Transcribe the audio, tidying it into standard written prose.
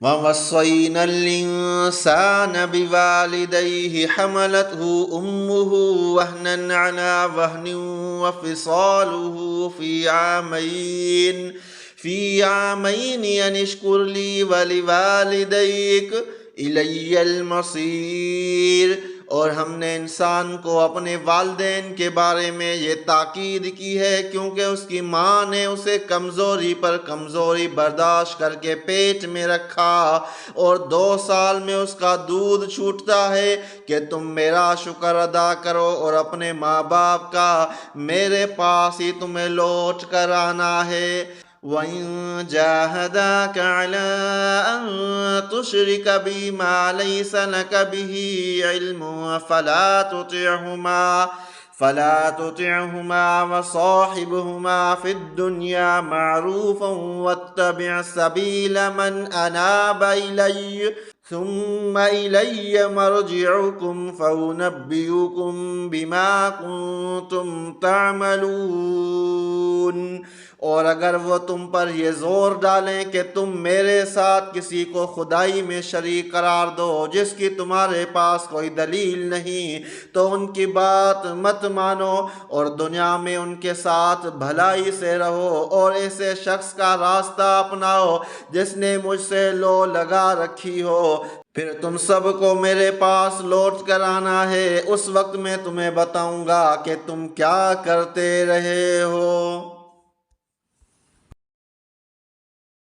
وَوَصَّيْنَا الْإِنسَانَ بِوَالِدَيْهِ حَمَلَتْهُ أُمُّهُ وَهْنًا عَلَى وَهْنٍ وَفِصَالُهُ في عامين أن اشكر لي ولوالديك إلي المصير۔ اور ہم نے انسان کو اپنے والدین کے بارے میں یہ تاکید کی ہے کیونکہ اس کی ماں نے اسے کمزوری پر کمزوری برداشت کر کے پیٹ میں رکھا، اور 2 سال میں اس کا دودھ چھوٹتا ہے کہ تم میرا شکر ادا کرو اور اپنے ماں باپ کا، میرے پاس ہی تمہیں لوٹ کر آنا ہے۔ وَإِن جَاهَدَاكَ عَلَىٰ أَن تُشْرِكَ بِي مَا لَيْسَ لَكَ بِهِ عِلْمٌ فَلَا تُطِعْهُمَا وَصَاحِبْهُمَا فِي الدُّنْيَا مَعْرُوفًا وَاتَّبِعْ سَبِيلَ مَنْ أَنَابَ إِلَيَّ ثُمَّ إِلَيَّ مَرْجِعُكُمْ فَأُنَبِّئُكُم بِمَا كُنتُمْ تَعْمَلُونَ۔ اور اگر وہ تم پر یہ زور ڈالیں کہ تم میرے ساتھ کسی کو خدائی میں شریک قرار دو جس کی تمہارے پاس کوئی دلیل نہیں، تو ان کی بات مت مانو اور دنیا میں ان کے ساتھ بھلائی سے رہو، اور ایسے شخص کا راستہ اپناؤ جس نے مجھ سے لو لگا رکھی ہو۔ پھر تم سب کو میرے پاس لوٹ کر آنا ہے، اس وقت میں تمہیں بتاؤں گا کہ تم کیا کرتے رہے ہو۔